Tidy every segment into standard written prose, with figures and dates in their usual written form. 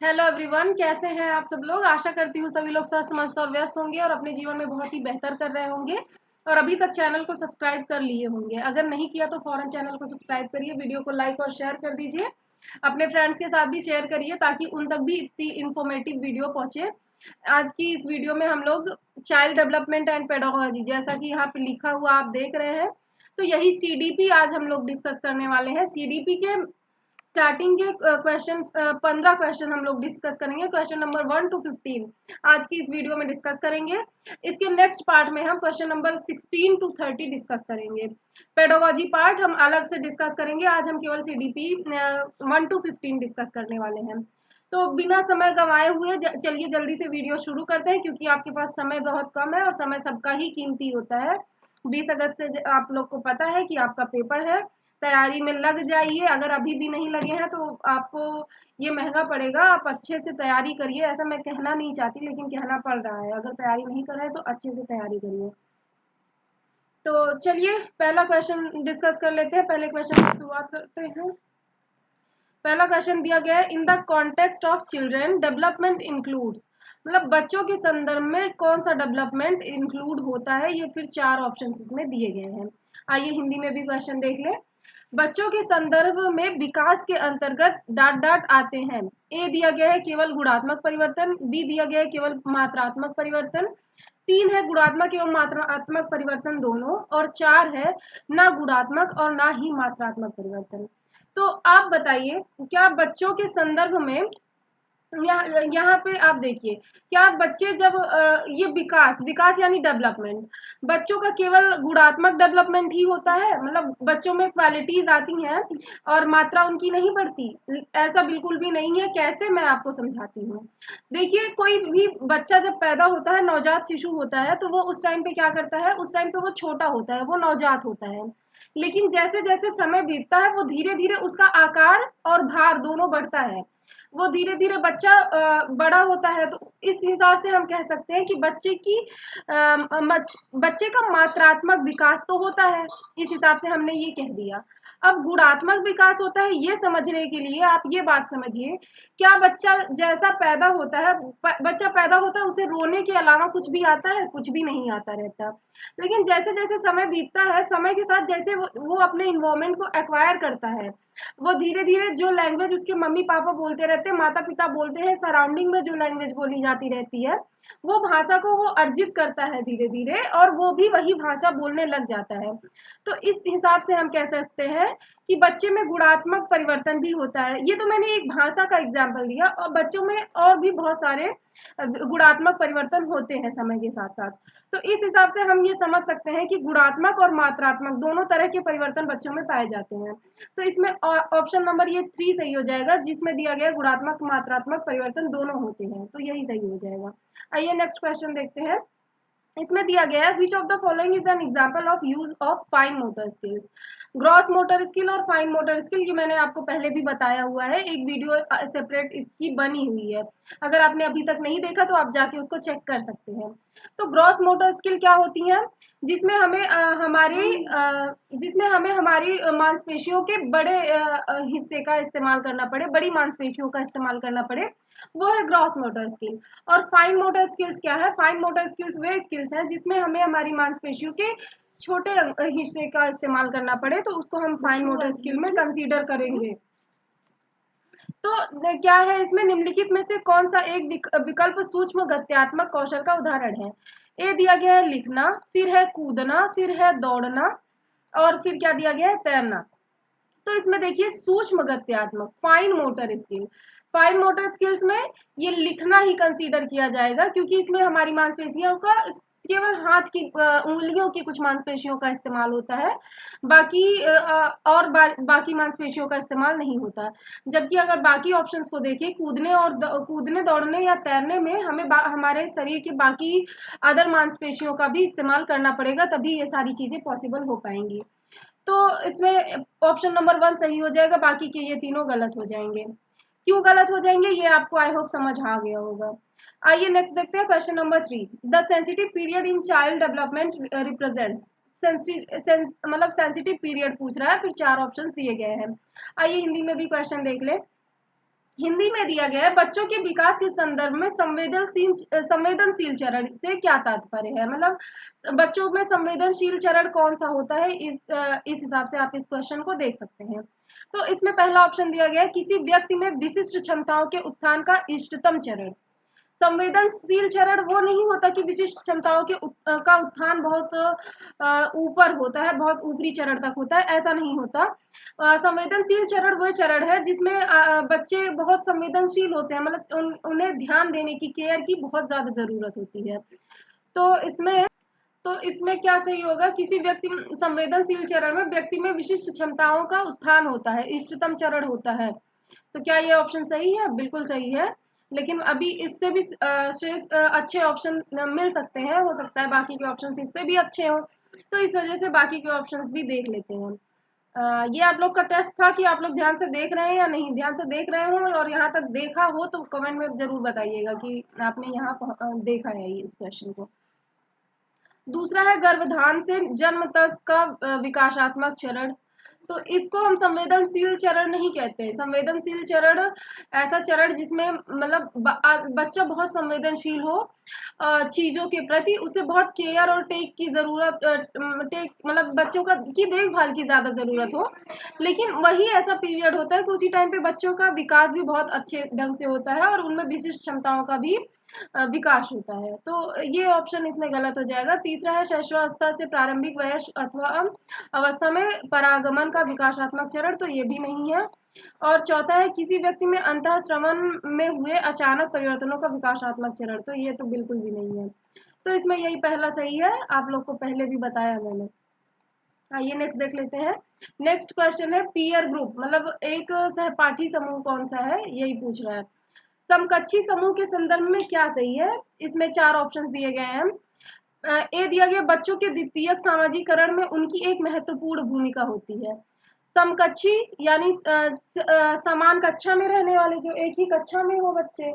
Hello everyone, कैसे हैं आप सब लोग। आशा करती हूँ सभी लोग स्वस्थ मस्त और व्यस्त होंगे और अपने जीवन में बहुत ही बेहतर कर रहे होंगे और अभी तक चैनल को सब्सक्राइब कर लिए होंगे। अगर नहीं किया तो फौरन चैनल को सब्सक्राइब करिए, वीडियो को लाइक और शेयर कर दीजिए, अपने फ्रेंड्स के साथ भी शेयर करिए ताकि उन तक भी इतनी इन्फॉर्मेटिव वीडियो पहुंचे। आज की इस वीडियो में हम लोग चाइल्ड डेवलपमेंट एंड पेडागोजी, जैसा कि यहाँ पे लिखा हुआ आप देख रहे हैं, तो यही सीडीपी आज हम लोग डिस्कस करने वाले हैं। सीडीपी के स्टार्टिंग के क्वेश्चन 15 क्वेश्चन हम लोग डिस्कस करेंगे, क्वेश्चन नंबर 1 to 15 आज की इस वीडियो में डिस्कस करेंगे। इसके नेक्स्ट पार्ट में हम क्वेश्चन नंबर 16 to 30 डिस्कस करेंगे। पेडोलॉजी पार्ट हम अलग से डिस्कस करेंगे। आज हम केवल सीडीपी 1 to 15 डिस्कस करने वाले हैं। तो बिना समय गंवाए हुए चलिए जल्दी से वीडियो शुरू करते हैं, क्योंकि आपके पास समय बहुत कम है और समय सबका ही कीमती होता है। 20 अगस्त से आप लोग को पता है कि आपका पेपर है, तैयारी में लग जाइए। अगर अभी भी नहीं लगे हैं तो आपको ये महंगा पड़ेगा। आप अच्छे से तैयारी करिए, ऐसा मैं कहना नहीं चाहती लेकिन कहना पड़ रहा है। अगर तैयारी नहीं कर रहे हैं तो अच्छे से तैयारी करिए। तो चलिए पहला क्वेश्चन डिस्कस कर लेते हैं। पहले क्वेश्चन की शुरुआत करते हैं। पहला क्वेश्चन दिया गया है, in the context of children development includes, मतलब बच्चों के संदर्भ में कौन सा डेवलपमेंट इंक्लूड होता है। ये फिर 4 ऑप्शन इसमें दिए गए हैं। आइए हिंदी में भी क्वेश्चन देख ले। बच्चों के संदर्भ में विकास के अंतर्गत डाट डाट आते हैं। ए दिया गया है केवल गुणात्मक परिवर्तन, बी दिया गया है केवल मात्रात्मक परिवर्तन, 3 है गुणात्मक एवं मात्रात्मक परिवर्तन दोनों, और 4 है ना गुणात्मक और ना ही मात्रात्मक परिवर्तन। तो आप बताइए, क्या बच्चों के संदर्भ में यहाँ पे आप देखिए, क्या बच्चे जब ये विकास विकास यानी डेवलपमेंट, बच्चों का केवल गुणात्मक डेवलपमेंट ही होता है, मतलब बच्चों में क्वालिटीज आती हैं और मात्रा उनकी नहीं बढ़ती? ऐसा बिल्कुल भी नहीं है। कैसे, मैं आपको समझाती हूँ। देखिए, कोई भी बच्चा जब पैदा होता है, नवजात शिशु होता है, तो वो उस टाइम पे क्या करता है, उस टाइम पे वो छोटा होता है, वो नवजात होता है। लेकिन जैसे जैसे समय बीतता है वो धीरे धीरे उसका आकार और भार दोनों बढ़ता है। वो धीरे धीरे बच्चा बड़ा होता है, तो इस हिसाब से हम कह सकते हैं कि बच्चे का मात्रात्मक विकास तो होता है। इस हिसाब से हमने ये कह दिया। अब गुणात्मक विकास होता है, ये समझने के लिए आप ये बात समझिए, क्या बच्चा जैसा पैदा होता है, बच्चा पैदा होता है, उसे रोने के अलावा कुछ भी आता है? कुछ भी नहीं आता रहता। लेकिन जैसे जैसे समय बीतता है, समय के साथ जैसे वो अपने इन्वायरमेंट को एक्वायर करता है, वो धीरे धीरे जो लैंग्वेज उसके मम्मी पापा बोलते रहते हैं, माता पिता बोलते हैं, सराउंडिंग में जो लैंग्वेज बोली जाती रहती है, वो भाषा को वो अर्जित करता है धीरे धीरे, और वो भी वही भाषा बोलने लग जाता है। तो इस हिसाब से हम कह सकते हैं कि बच्चे में गुणात्मक परिवर्तन भी होता है। ये तो मैंने एक भाषा का एग्जाम्पल दिया, और बच्चों में और भी बहुत सारे गुणात्मक परिवर्तन होते हैं समय के साथ साथ। तो इस हिसाब से हम ये समझ सकते हैं कि गुणात्मक और मात्रात्मक दोनों तरह के परिवर्तन बच्चों में पाए जाते हैं। तो इसमें ऑप्शन नंबर ये 3 सही हो जाएगा, जिसमें दिया गया गुणात्मक मात्रात्मक परिवर्तन दोनों होते हैं, तो यही सही हो जाएगा। आइए नेक्स्ट क्वेश्चन देखते हैं। इसमें दिया गया है, विच of the following is an example of use of fine motor skills. Gross motor skill और फाइन मोटर स्किल, ये मैंने आपको पहले भी बताया हुआ है, एक वीडियो सेपरेट इसकी बनी हुई है। अगर आपने अभी तक नहीं देखा तो आप जाके उसको चेक कर सकते हैं। तो ग्रॉस मोटर स्किल क्या होती है, जिसमें हमें हमारी मांसपेशियों के बड़े हिस्से का इस्तेमाल करना पड़े, बड़ी मांसपेशियों का इस्तेमाल करना पड़े, वो है ग्रॉस मोटर स्किल। और फाइन मोटर स्किल्स क्या है? फाइन मोटर स्किल्स वे स्किल्स हैं जिसमें हमें हमारी मांसपेशियों के छोटे हिस्से का इस्तेमाल करना पड़े, तो उसको हम फाइन मोटर स्किल में कंसीडर करेंगे। तो क्या है इसमें, निम्नलिखित में से कौन सा एक विकल्प सूक्ष्म गत्यात्मक कौशल का उदाहरण है? ए दिया गया है लिखना, फिर है कूदना, फिर है दौड़ना, और फिर क्या दिया गया है, तैरना। तो इसमें देखिए, सूक्ष्म गत्यात्मक fine motor skill, fine motor skills में ये लिखना ही कंसीडर किया जाएगा, क्योंकि इसमें हमारी मांसपेशियों का केवल हाथ की उंगलियों की कुछ मांसपेशियों का इस्तेमाल होता है, बाकी बाकी मांसपेशियों का इस्तेमाल नहीं होता। जबकि अगर बाकी ऑप्शंस को देखें, कूदने दौड़ने या तैरने में हमें हमारे शरीर की बाकी अदर मांसपेशियों का भी इस्तेमाल करना पड़ेगा, तभी ये सारी चीजें पॉसिबल हो पाएंगी। तो इसमें ऑप्शन नंबर 1 सही हो जाएगा, बाकी के ये तीनों गलत हो जाएंगे। क्यों गलत हो जाएंगे ये आपको आई होप समझ आ गया होगा। आइए नेक्स्ट देखते हैं question number 3। The sensitive period in child development represents, मतलब सेंसिटिव पीरियड पूछ रहा है, फिर 4 ऑप्शंस दिए गए हैं। आइए हिंदी में भी क्वेश्चन देख ले। हिंदी में दिया गया है बच्चों के विकास के संदर्भ में संवेदनशील चरण से क्या तात्पर्य है, मतलब बच्चों में संवेदनशील चरण कौन सा होता है, इस हिसाब से आप इस क्वेश्चन को देख सकते हैं। तो इसमें पहला ऑप्शन दिया गया है किसी व्यक्ति में विशिष्ट क्षमताओं के उत्थान का इष्टतम चरण। संवेदनशील चरण वो नहीं होता कि विशिष्ट क्षमताओं का उत्थान बहुत ऊपर होता है, बहुत ऊपरी चरण तक होता है, ऐसा नहीं होता। संवेदनशील चरण वो चरण है जिसमें बच्चे बहुत संवेदनशील होते हैं, मतलब उन्हें ध्यान देने की, केयर की बहुत ज्यादा जरूरत होती है। तो इसमें क्या सही होगा, किसी व्यक्ति संवेदनशील चरण में व्यक्ति में विशिष्ट क्षमताओं का उत्थान होता है, इष्टतम चरण होता है। तो क्या ये ऑप्शन सही है? बिल्कुल सही है। लेकिन अभी इससे भी श्रेष्ठ अच्छे ऑप्शन मिल सकते हैं, हो सकता है बाकी के ऑप्शन इससे भी अच्छे हों, तो इस वजह से बाकी के ऑप्शंस भी देख लेते हैं। ये आप लोग का टेस्ट था कि आप लोग ध्यान से देख रहे हैं या नहीं। ध्यान से देख रहे हो और यहाँ तक देखा हो तो कमेंट में जरूर बताइएगा कि आपने यहाँ देखा है इस क्वेश्चन को। दूसरा है गर्भधान से जन्म तक का विकासात्मक चरण। तो इसको हम संवेदनशील चरण नहीं कहते। संवेदनशील चरण ऐसा चरण जिसमें मतलब बच्चा बहुत संवेदनशील हो चीजों के प्रति, उसे बहुत केयर और टेक की जरूरत, टेक मतलब बच्चों का की देखभाल की ज्यादा जरूरत हो। लेकिन वही ऐसा पीरियड होता है कि उसी टाइम पे बच्चों का विकास भी बहुत अच्छे ढंग से होता है और उनमें विशिष्ट क्षमताओं का भी विकास होता है। तो ये ऑप्शन इसमें गलत हो जाएगा। तीसरा है शैशवावस्था से प्रारंभिक वयस्क अथवा अवस्था में परागमन का विकासात्मक चरण। तो ये भी नहीं है। और चौथा है किसी व्यक्ति में अंतःस्रवण में हुए अचानक परिवर्तनों का विकासात्मक चरण। तो ये तो बिल्कुल भी नहीं है। तो इसमें यही पहला सही है, आप लोग को पहले भी बताया मैंने। आइए नेक्स्ट देख लेते हैं। नेक्स्ट क्वेश्चन है पीयर ग्रुप, मतलब एक सहपाठी समूह कौन सा है, यही पूछ रहा है। समकक्षी समूह के संदर्भ में क्या सही है? इसमें चार ऑप्शंस दिए गए हैं। ए दिया गया बच्चों के द्वितीयक सामाजिकरण में उनकी एक महत्वपूर्ण भूमिका होती है। समकक्षी यानी समान कक्षा में रहने वाले, जो एक ही कक्षा में हो बच्चे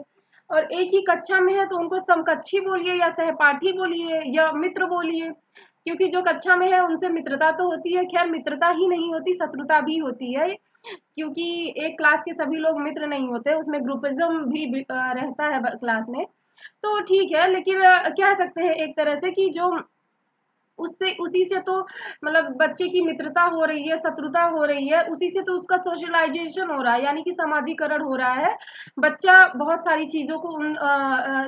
और एक ही कक्षा में है तो उनको समकक्षी बोलिए या सहपाठी बोलिए या मित्र बोलिए, क्योंकि जो कक्षा में है उनसे मित्रता तो होती है, खैर मित्रता ही नहीं होती, शत्रुता भी होती है, क्योंकि एक क्लास के सभी लोग मित्र नहीं होते, उसमें ग्रुपिज्म भी रहता है क्लास में। तो ठीक है, लेकिन कह सकते हैं एक तरह से कि जो उससे उसी से तो मतलब बच्चे की मित्रता हो रही है, शत्रुता हो रही है, उसी से तो उसका सोशलाइजेशन हो रहा है, यानी कि समाजीकरण हो रहा है। बच्चा बहुत सारी चीजों को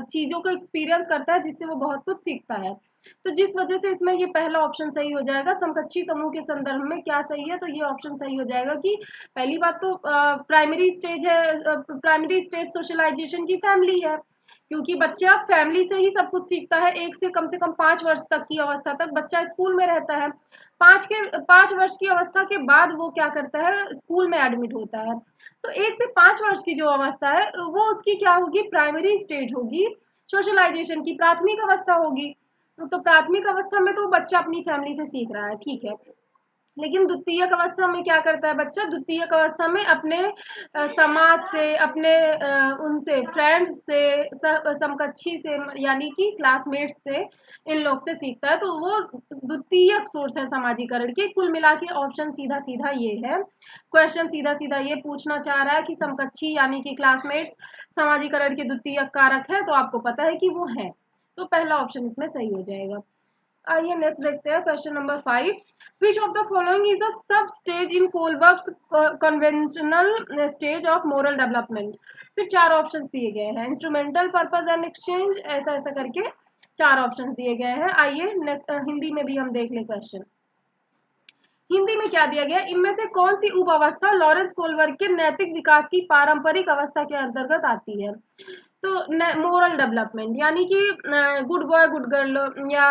चीजों को एक्सपीरियंस करता है जिससे वो बहुत कुछ सीखता है। तो जिस वजह से इसमें ये पहला ऑप्शन सही हो जाएगा। समकक्षी समूह के संदर्भ में क्या सही है? तो ये ऑप्शन सही हो जाएगा कि पहली बात तो प्राइमरी स्टेज है, प्राइमरी स्टेज सोशलाइजेशन की फैमिली है, क्योंकि बच्चा फैमिली से ही सब कुछ सीखता है। एक से कम 5 वर्ष तक की अवस्था तक बच्चा स्कूल में रहता है। 5 वर्ष की अवस्था के बाद वो क्या करता है, स्कूल में एडमिट होता है। तो 1 से 5 वर्ष की जो अवस्था है वो उसकी क्या होगी, प्राइमरी स्टेज होगी, सोशलाइजेशन की प्राथमिक अवस्था होगी। तो प्राथमिक अवस्था में तो बच्चा अपनी फैमिली से सीख रहा है, ठीक है। लेकिन द्वितीयक अवस्था में क्या करता है बच्चा? द्वितीयक अवस्था में अपने समाज से, अपने उनसे फ्रेंड्स से, समकक्षी से, यानी कि क्लासमेट्स से, इन लोग से सीखता है। तो वो द्वितीयक सोर्स है समाजीकरण की। कुल मिला के ऑप्शन सीधा सीधा ये है। क्वेश्चन सीधा सीधा ये पूछना चाह रहा है कि समकक्षी यानी कि क्लासमेट्स समाजीकरण के द्वितीयक कारक है, तो आपको पता है कि वो है। तो पहला ऑप्शन इसमें सही हो जाएगा। आइए नेक्स्ट देखते हैं question number 5। Which of the following is a sub stage in Kohlberg's conventional stage of moral development. फिर चार ऑप्शंस दिए गए हैं, इंस्ट्रूमेंटल, पर्पस एंड एक्सचेंज, ऐसा ऐसा करके चार ऑप्शंस दिए गए हैं। आइए हिंदी में भी हम देख लें क्वेश्चन। हिंदी में क्या दिया गया, इनमें से कौन सी उप अवस्था लॉरेंस कोलबर्ग के नैतिक विकास की पारंपरिक अवस्था के अंतर्गत आती है? तो मोरल डेवलपमेंट यानी कि गुड बॉय गुड गर्ल या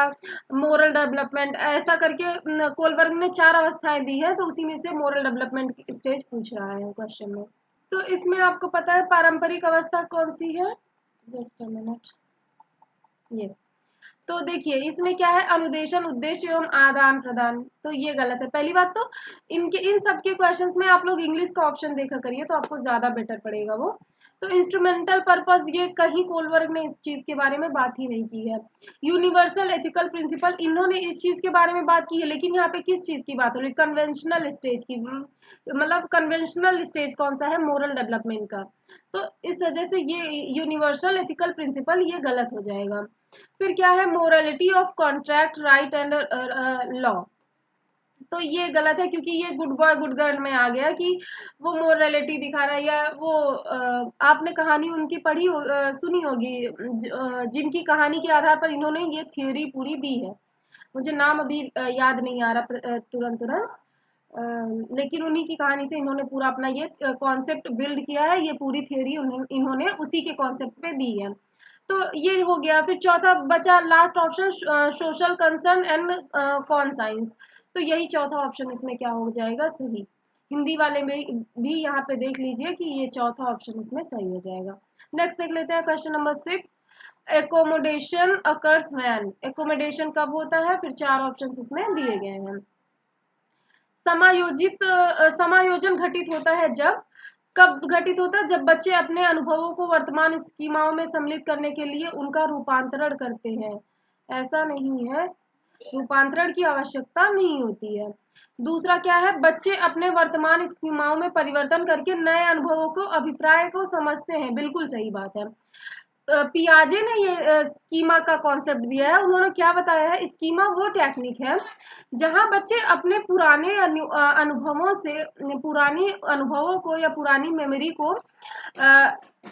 मोरल डेवलपमेंट, ऐसा करके कोलबर्ग ने चार अवस्थाएं दी है, तो उसी में से मोरल डेवलपमेंट की स्टेज पूछ रहा है क्वेश्चन में। तो इसमें आपको पता है पारंपरिक अवस्था कौन सी है? Just a minute. यस। तो देखिए इसमें क्या है, अनुदेशन, उद्देश्य एवं आदान प्रदान। तो ये गलत है। पहली बात तो इन सब के क्वेश्चंस में आप लोग इंग्लिश का ऑप्शन देखा करिए, तो आपको ज्यादा बेटर पड़ेगा वो। तो इंस्ट्रूमेंटल पर्पस, ये कहीं कोलबर्ग ने इस चीज के बारे में बात ही नहीं की है। यूनिवर्सल एथिकल प्रिंसिपल, इन्होंने इस चीज के बारे में बात की है, लेकिन यहाँ पे किस चीज की बात हो रही है? कन्वेंशनल स्टेज की। मतलब कन्वेंशनल स्टेज कौन सा है? मोरल डेवलपमेंट का। तो इस वजह से ये यूनिवर्सल एथिकल प्रिंसिपल ये गलत हो जाएगा। फिर क्या है? Morality of contract right and law, तो ये गलत है, क्योंकि ये गुड बॉय गुड गर्ल में आ गया कि वो मोरालिटी दिखा रहा है, या वो आपने कहानी उनकी पढ़ी सुनी होगी, जिनकी कहानी के आधार पर इन्होंने ये थ्योरी पूरी दी है। मुझे नाम अभी याद नहीं आ रहा तुरंत तुरंत, लेकिन उन्हीं की कहानी से इन्होंने पूरा अपना ये कॉन्सेप्ट बिल्ड किया है। ये पूरी थ्योरी इन्होंने उसी के कॉन्सेप्ट पे दी है। तो ये हो गया। फिर चौथा बचा last option, social concern and conscience. तो यही चौथा ऑप्शन इसमें क्या हो जाएगा? सही। हिंदी वाले में भी यहाँ पे देख लीजिए कि ये चौथा ऑप्शन इसमें सही हो जाएगा। नेक्स्ट देख लेते हैं question number 6। Accommodation occurs when, accommodation कब होता है? फिर 4 ऑप्शन इसमें दिए गए हैं। समायोजन घटित होता है जब, कब घटित होता है? जब बच्चे अपने अनुभवों को वर्तमान स्कीमाओं में सम्मिलित करने के लिए उनका रूपांतरण करते हैं। ऐसा नहीं है, रूपांतरण की आवश्यकता नहीं होती है। दूसरा क्या है? बच्चे अपने वर्तमान स्कीमाओं में परिवर्तन करके नए अनुभवों को, अभिप्राय को समझते हैं। बिल्कुल सही बात है। पियाजे ने ये स्कीमा का कॉन्सेप्ट दिया है। उन्होंने क्या बताया है? स्कीमा वो टेक्निक है जहां बच्चे अपने पुराने अनुभवों से, पुरानी अनुभवों को या पुरानी मेमोरी को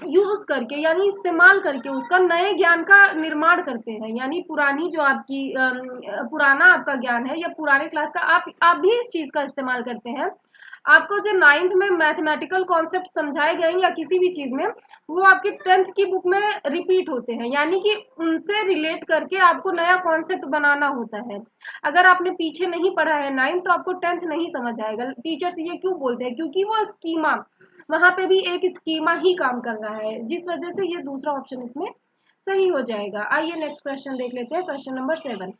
यूज करके, यानी इस्तेमाल करके उसका नए ज्ञान का निर्माण करते हैं। यानी पुरानी जो आपकी पुराना आपका ज्ञान है, या पुराने क्लास का आप भी इस चीज का इस्तेमाल करते हैं। आपको जो 9th में मैथमेटिकल कॉन्सेप्ट समझाए गए या किसी भी चीज में, वो आपके 10th की बुक में रिपीट होते हैं। यानी कि उनसे रिलेट करके आपको नया कॉन्सेप्ट बनाना होता है। अगर आपने पीछे नहीं पढ़ा है 9th, तो आपको 10th नहीं समझ आएगा। टीचर्स ये क्यों बोलते हैं? क्योंकि वो स्कीमा, वहां पे भी एक स्कीमा ही काम कर रहा है, जिस वजह से ये दूसरा ऑप्शन इसमें सही हो जाएगा। आइए नेक्स्ट क्वेश्चन देख लेते हैं, क्वेश्चन नंबर 7।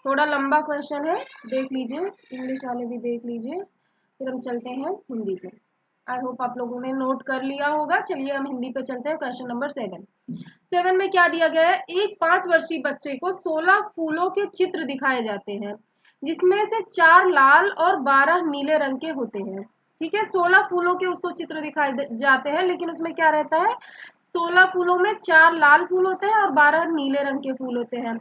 थोड़ा लंबा क्वेश्चन है, देख लीजिए, इंग्लिश वाले भी देख लीजिए, फिर हम चलते हैं हिंदी पे। आई होप आप लोगों ने नोट कर लिया होगा। चलिए हम हिंदी पे चलते हैं। क्वेश्चन नंबर 7 में क्या दिया गया है? एक 5 वर्षीय बच्चे को 16 फूलों के चित्र दिखाए जाते हैं, जिसमें से 4 लाल और 12 नीले रंग के होते हैं। ठीक है, 16 फूलों के उसको चित्र दिखाए जाते हैं, लेकिन उसमें क्या रहता है? 16 फूलों में 4 लाल फूल होते हैं और 12 नीले रंग के फूल होते हैं।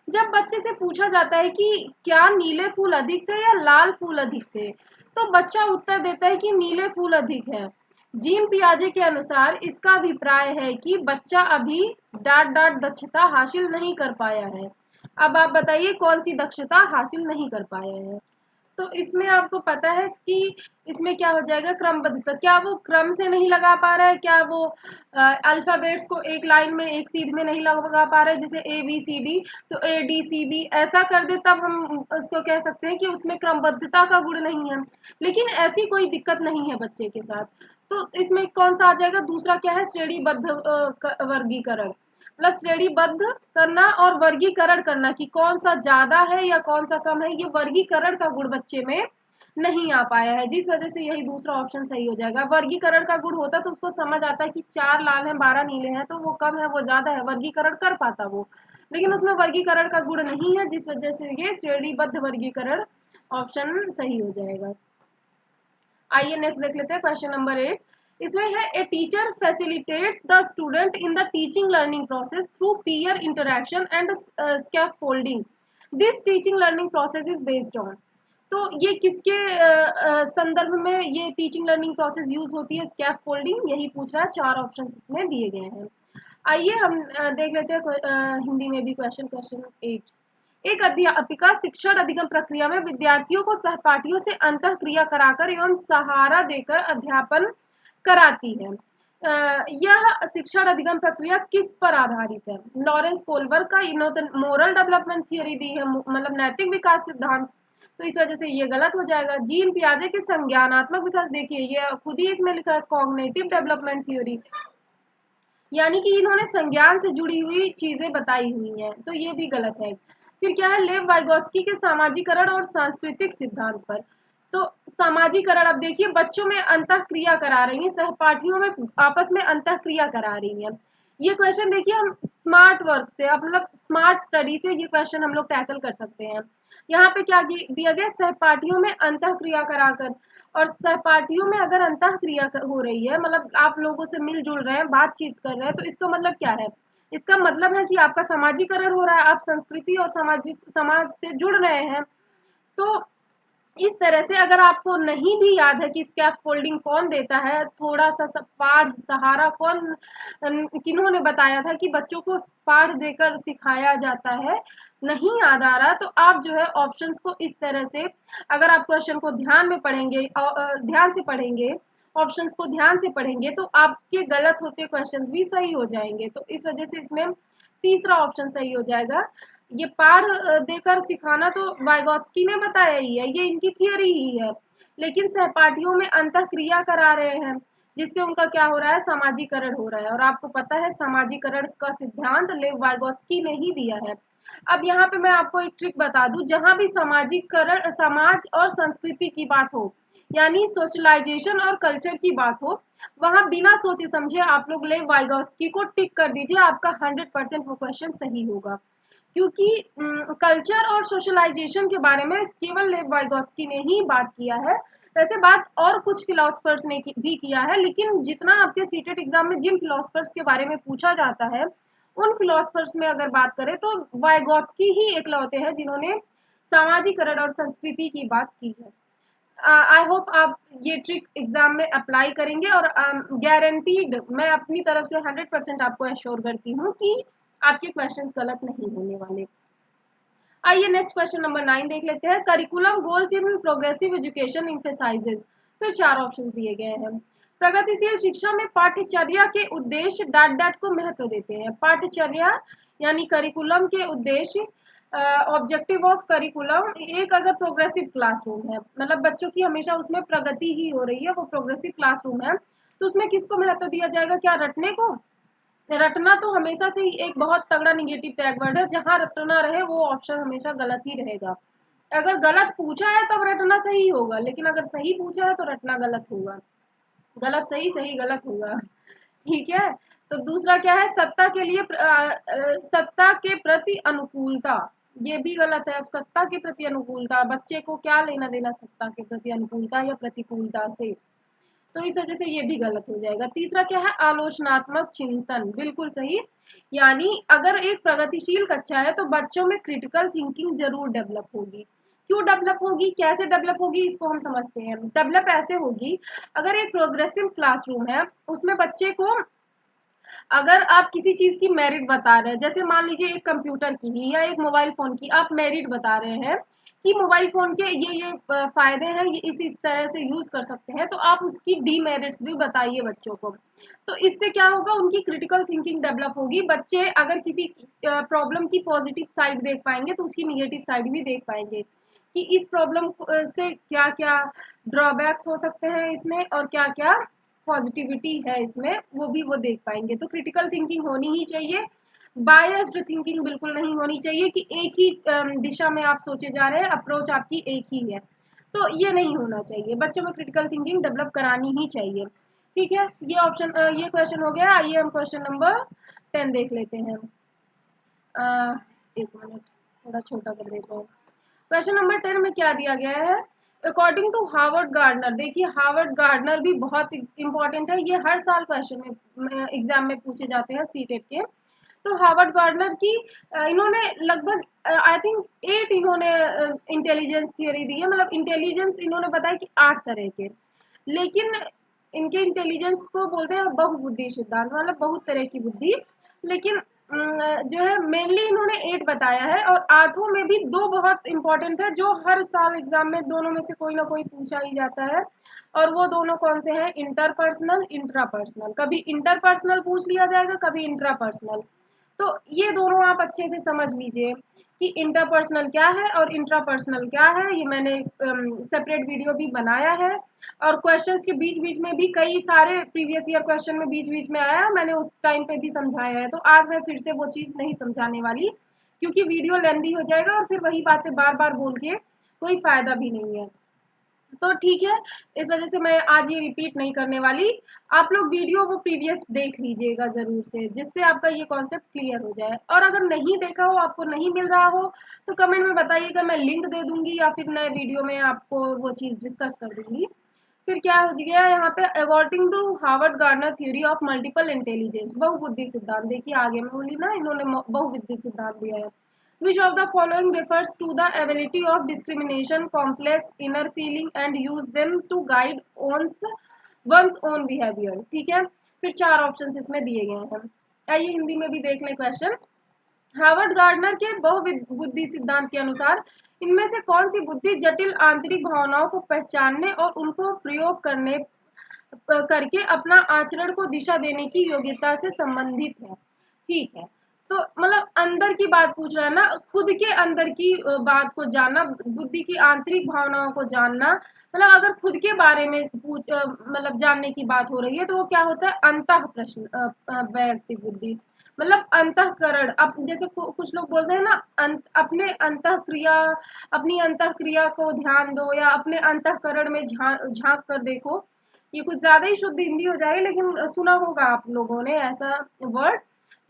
जब बच्चे से पूछा जाता है कि क्या नीले फूल अधिक थे या लाल फूल अधिक थे, तो बच्चा उत्तर देता है कि नीले फूल अधिक है। जीन पियाजे के अनुसार इसका अभिप्राय है कि बच्चा अभी डाट दक्षता हासिल नहीं कर पाया है। अब आप बताइए कौन सी दक्षता हासिल नहीं कर पाया है? तो इसमें आपको पता है कि इसमें क्या हो जाएगा? क्रमबद्धता। क्या वो क्रम से नहीं लगा पा रहा है? क्या वो अल्फाबेट्स को एक लाइन में, एक सीध में नहीं लगा पा रहा है, जैसे ABCD, तो ADCB ऐसा कर दे, तब हम उसको कह सकते हैं कि उसमें क्रमबद्धता का गुण नहीं है। लेकिन ऐसी कोई दिक्कत नहीं है बच्चे के साथ। तो इसमें कौन सा आ जाएगा? दूसरा क्या है? श्रेणीबद्ध वर्गीकरण। मतलब श्रेणीबद्ध करना और वर्गीकरण करना कि कौन सा ज्यादा है या कौन सा कम है, ये वर्गीकरण का गुण बच्चे में नहीं आ पाया है, जिस वजह से यही दूसरा ऑप्शन सही हो जाएगा। वर्गीकरण का गुण होता तो उसको समझ आता है कि 4 लाल हैं 12 नीले हैं, तो वो कम है वो ज्यादा है, वर्गीकरण कर पाता वो। लेकिन उसमें वर्गीकरण का गुण नहीं है, जिस वजह से ये श्रेणीबद्ध वर्गीकरण ऑप्शन सही हो जाएगा। आइए नेक्स्ट देख लेते हैं, क्वेश्चन नंबर 8। इसमें है a teacher facilitates the student in the teaching learning process through peer interaction and scaffolding. This teaching learning process is based on. तो ये किसके संदर्भ में ये टीचिंग लर्निंग प्रोसेस यूज होती है? स्कैफोल्डिंग, यही पूछ रहा है। 4 ऑप्शन इसमें दिए गए हैं। आइए हम देख लेते हैं हिंदी में भी क्वेश्चन 8। एक अध्यापिका शिक्षण अधिगम प्रक्रिया में विद्यार्थियों को सहपाठियों से अंतः क्रिया कराकर एवं सहारा देकर अध्यापन कराती है। यह शिक्षण अधिगम प्रक्रिया किस पर आधारित है? लॉरेंस कोलबर्ग का इन्होंने मोरल डेवलपमेंट थियोरी दी है, मतलब नैतिक विकास सिद्धांत, तो इस वजह से ये गलत हो जाएगा। जीन पियाजे के संज्ञानात्मक विकास, देखिए ये खुद ही इसमें लिखा है कॉग्निटिव डेवलपमेंट थ्योरी, यानी कि इन्होंने संज्ञान से जुड़ी हुई चीजें बताई हुई हैं, तो ये भी गलत है। फिर क्या है? लेव वाइगोत्स्की के सामाजिकरण और सांस्कृतिक सिद्धांत पर, तो सामाजिकरण, अब देखिए बच्चों में अंतःक्रिया करा रही है, सहपाठियों में आपस में अंतःक्रिया करा रही है। ये क्वेश्चन देखिए हम स्मार्ट वर्क से, अब मतलब स्मार्ट स्टडी से ये क्वेश्चन हम लोग टैकल कर सकते हैं। यहाँ पे क्या दिया गया, सहपाठियों में अंतःक्रिया कराकर, और सहपाठियों में अगर अंतःक्रिया हो रही है, मतलब आप लोगों से मिलजुल रहे हैं, बातचीत कर रहे हैं, तो इसका मतलब क्या है, इसका मतलब है कि आपका सामाजिकरण हो रहा है, आप संस्कृति और समाज से जुड़ रहे हैं। तो इस तरह से अगर आपको नहीं भी याद है कि स्कैफोल्डिंग कौन देता है, थोड़ा सा पाठ सहारा कौन किन्होंने बताया था कि बच्चों को पाठ देकर सिखाया जाता है, नहीं याद आ रहा, तो आप जो है ऑप्शंस को इस तरह से, अगर आप क्वेश्चन को ध्यान में पढ़ेंगे, ध्यान से पढ़ेंगे, ऑप्शंस को ध्यान से पढ़ेंगे, तो आपके गलत होते क्वेश्चंस भी सही हो जाएंगे। तो इस वजह से इसमें तीसरा ऑप्शन सही हो जाएगा। ये पाठ देकर सिखाना तो वाइगॉत्स्की ने बताया ही है, ये इनकी थियरी ही है, लेकिन सहपाठियों में अंतःक्रिया करा रहे हैं, जिससे उनका क्या हो रहा है, सामाजिकरण हो रहा है। और आपको पता है सामाजिकरण का सिद्धांत लेव वाइगॉत्स्की ने ही दिया है। अब यहाँ पे मैं आपको एक ट्रिक बता दूं, जहां भी सामाजिकरण, समाज और संस्कृति की बात हो, यानी सोशलाइजेशन और कल्चर की बात हो, वहां बिना सोचे समझे आप लोग लेव वाइगॉत्स्की को टिक कर दीजिए, आपका 100% वो क्वेश्चन सही होगा। क्योंकि कल्चर और सोशलाइजेशन के बारे में केवल लेव वाइगॉत्स्की ने ही बात किया है। वैसे बात और कुछ फिलोसफर्स ने भी किया है, लेकिन जितना आपके सीटेट एग्जाम में जिन फिलोसफर्स के बारे में पूछा जाता है, उन फिलोसफर्स में अगर बात करें तो वाइगॉत्स्की ही एकलौते हैं जिन्होंने सामाजिकरण और संस्कृति की बात की है। आई होप आप ये ट्रिक एग्जाम में अप्लाई करेंगे, और गारंटीड मैं अपनी तरफ से 100% आपको एश्योर करती हूँ कि आपके क्वेश्चंस गलत नहीं होने वाले। आइए नेक्स्ट क्वेश्चन नंबर 9 देख लेते हैं। Curriculum goals in progressive education emphasises, फिर 4 ऑप्शन दिए गए हैं। प्रगतिशील शिक्षा में पाठ्यचर्या के उद्देश्य डॉट डॉट को महत्व देते हैं। पाठ्यचर्या यानी करिकुलम के उद्देश्य, ऑब्जेक्टिव ऑफ करिकुलम, एक अगर प्रोग्रेसिव क्लासरूम है, मतलब बच्चों की हमेशा उसमें प्रगति ही हो रही है, वो प्रोग्रेसिव क्लासरूम है, तो उसमें किसको महत्व दिया जाएगा, क्या रटने को? रटना तो हमेशा से ही एक बहुत तगड़ा निगेटिव टैग वर्ड है, जहां रटना रहे वो ऑप्शन हमेशा गलत ही रहेगा। अगर गलत पूछा है तब रटना सही होगा, लेकिन अगर सही पूछा है तो रटना गलत होगा। गलत सही, सही गलत होगा। ठीक है। तो दूसरा क्या है, सत्ता के लिए सत्ता के प्रति अनुकूलता, ये भी गलत है। अब सत्ता के प्रति अनुकूलता, बच्चे को क्या लेना देना सत्ता के प्रति अनुकूलता या प्रतिकूलता से, तो इस वजह से ये भी गलत हो जाएगा। तीसरा क्या है, आलोचनात्मक चिंतन, बिल्कुल सही। यानी अगर एक प्रगतिशील कक्षा है तो बच्चों में क्रिटिकल थिंकिंग जरूर डेवलप होगी। क्यों डेवलप होगी, कैसे डेवलप होगी, इसको हम समझते हैं। डेवलप ऐसे होगी, अगर एक प्रोग्रेसिव क्लासरूम है, उसमें बच्चे को, अगर आप किसी चीज की मेरिट बता रहे हैं, जैसे मान लीजिए एक कंप्यूटर की ही या एक मोबाइल फोन की आप मेरिट बता रहे हैं कि मोबाइल फोन के ये फायदे हैं, ये इस तरह से यूज कर सकते हैं, तो आप उसकी डीमेरिट्स भी बताइए बच्चों को। तो इससे क्या होगा, उनकी क्रिटिकल थिंकिंग डेवलप होगी। बच्चे अगर किसी प्रॉब्लम की पॉजिटिव साइड देख पाएंगे तो उसकी निगेटिव साइड भी देख पाएंगे, कि इस प्रॉब्लम से क्या क्या ड्रॉबैक्स हो सकते हैं इसमें, और क्या क्या पॉजिटिविटी है इसमें, वो भी वो देख पाएंगे। तो क्रिटिकल थिंकिंग होनी ही चाहिए, बायस्ड थिंकिंग बिल्कुल नहीं होनी चाहिए कि एक ही दिशा में आप सोचे जा रहे हैं, अप्रोच आपकी एक ही है, तो ये नहीं होना चाहिए। बच्चों में क्रिटिकल थिंकिंग डेवलप करानी ही चाहिए। ठीक है, ये ऑप्शन, ये क्वेश्चन हो गया। आइए हम क्वेश्चन नंबर 10 देख लेते हैं। एक मिनट, थोड़ा छोटा कर देते हैं। क्वेश्चन नंबर 10 में क्या दिया गया है, अकॉर्डिंग टू हार्वर्ड गार्डनर, देखिए हार्वर्ड गार्डनर भी बहुत इंपॉर्टेंट है, ये हर साल क्वेश्चन में एग्जाम में पूछे जाते हैं सीटेट के। तो हार्वर्ड गार्डनर की इन्होंने लगभग आई थिंक 8 इन्होंने इंटेलिजेंस थियरी दी है, मतलब इंटेलिजेंस इन्होंने बताया कि 8 तरह के, लेकिन इनके इंटेलिजेंस को बोलते हैं बहुबुद्धि सिद्धांत, मतलब बहुत तरह की बुद्धि, लेकिन जो है मेनली इन्होंने 8 बताया है, और 8 में भी 2 बहुत इंपॉर्टेंट है, जो हर साल एग्जाम में दोनों में से कोई ना कोई पूछा ही जाता है। और वो दोनों कौन से हैं, इंटरपर्सनल, इंट्रापर्सनल। कभी इंटरपर्सनल पूछ लिया जाएगा, कभी इंट्रापर्सनल। तो ये दोनों आप अच्छे से समझ लीजिए कि इंटरपर्सनल क्या है और इंट्रापर्सनल क्या है। ये मैंने सेपरेट वीडियो भी बनाया है, और क्वेश्चंस के बीच बीच में भी कई सारे प्रीवियस ईयर क्वेश्चन में बीच बीच में आया, मैंने उस टाइम पे भी समझाया है। तो आज मैं फिर से वो चीज़ नहीं समझाने वाली, क्योंकि वीडियो लेंदी हो जाएगा और फिर वही बातें बार बार बोल के कोई फायदा भी नहीं है। तो ठीक है, इस वजह से मैं आज ये रिपीट नहीं करने वाली। आप लोग वीडियो वो प्रीवियस देख लीजिएगा ज़रूर से, जिससे आपका ये कॉन्सेप्ट क्लियर हो जाए। और अगर नहीं देखा हो, आपको नहीं मिल रहा हो, तो कमेंट में बताइएगा, मैं लिंक दे दूँगी या फिर नए वीडियो में आपको वो चीज़ डिस्कस कर दूँगी। फिर क्या हो गया यहाँ पे, according to Howard Gardner theory of multiple intelligence, बहुबुद्धि सिद्धांत। देखिए आगे मैं बोली ना, इन्होंने बहुबुद्धि सिद्धांत दिया है। Which of the following refers to the ability of discrimination, complex inner feeling and use them to guide one's own behavior? ठीक है, फिर चार ऑप्शंस इसमें दिए गए हैं। आइए हिंदी में भी देख लें क्वेश्चन। हार्वर्ड गार्डनर के बहुबुद्धि सिद्धांत के अनुसार इनमें से कौन सी बुद्धि जटिल आंतरिक भावनाओं को पहचानने और उनको प्रयोग करके अपना आचरण को दिशा देने की योग्यता से संबंधित है? ठीक है, तो मतलब अंदर की बात पूछ रहा है ना, खुद के अंदर की बात को जानना, बुद्धि की आंतरिक भावनाओं को जानना। मतलब अगर खुद के बारे में मतलब जानने की बात हो रही है, तो वो क्या होता है, अंतः प्रश्न वैयक्तिक बुद्धि। मतलब अंतःकरण, अब जैसे कुछ लोग बोलते हैं ना, अपने अंतः क्रिया, अपनी अंतः क्रिया को ध्यान दो, या अपने अंतःकरण में झांक कर देखो। ये कुछ ज्यादा ही शुद्ध हिंदी हो जाएगी, लेकिन सुना होगा आप लोगों ने ऐसा वर्ड।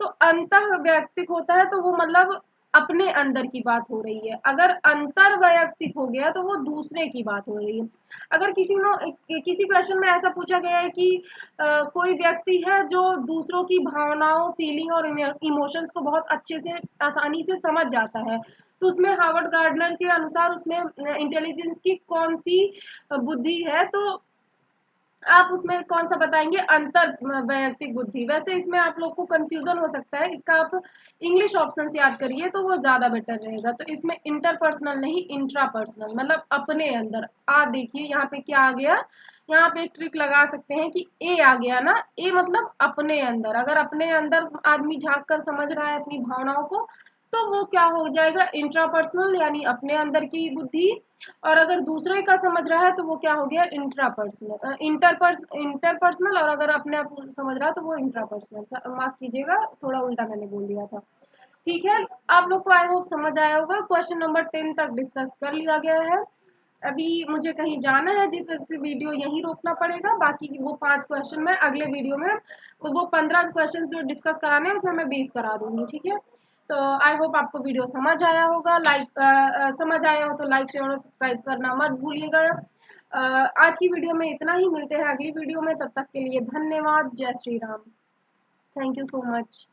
तो अंतः वैयक्तिक होता है, तो वो मतलब अपने अंदर की बात हो रही है। अगर अंतर वैयक्तिक हो गया, तो वो दूसरे की बात हो रही है। अगर किसी क्वेश्चन में ऐसा पूछा गया है कि कोई व्यक्ति है जो दूसरों की भावनाओं, फीलिंग और इमोशंस को बहुत अच्छे से, आसानी से समझ जाता है, तो उसमें हार्वर्ड गार्डनर के अनुसार उसमें इंटेलिजेंस की कौन सी बुद्धि है? तो आप उसमें कौन सा बताएंगे? अंतर वैयक्तिक बुद्धि। वैसे इसमें आप लोग को कंफ्यूजन हो सकता है, इसका आप इंग्लिश ऑप्शन से याद करिए तो वो ज्यादा बेटर रहेगा। तो इसमें इंटरपर्सनल नहीं, इंट्रापर्सनल, मतलब अपने अंदर। देखिए यहाँ पे क्या आ गया, यहाँ पे ट्रिक लगा सकते हैं कि ए आ गया ना, ए मतलब अपने अंदर। अगर अपने अंदर आदमी झांक कर समझ रहा है अपनी भावनाओं को, तो वो क्या हो जाएगा, इंट्रापर्सनल, यानी अपने अंदर की बुद्धि। और अगर दूसरे का समझ रहा है, तो वो क्या हो गया, इंट्रापर्सनल, इंटरपर्सनल। और अगर अपने आप को समझ रहा है, तो वो इंट्रापर्सनल। माफ कीजिएगा, थोड़ा उल्टा मैंने बोल दिया था। ठीक है, आप लोग को आई होप समझ आया होगा। क्वेश्चन नंबर 10 तक डिस्कस कर लिया गया है। अभी मुझे कहीं जाना है, जिस वजह से वीडियो यहीं रोकना पड़ेगा। बाकी की वो 5 क्वेश्चन मैं अगले वीडियो में, वो 15 क्वेश्चन जो डिस्कस कराने हैं, उसमें मैं 20 करा दूंगी। ठीक है, तो आई होप आपको वीडियो समझ आया होगा। समझ आया हो तो लाइक, शेयर और सब्सक्राइब करना मत भूलिएगा। आज की वीडियो में इतना ही, मिलते हैं अगली वीडियो में। तब तक के लिए धन्यवाद। जय Shri Ram. Thank you so much.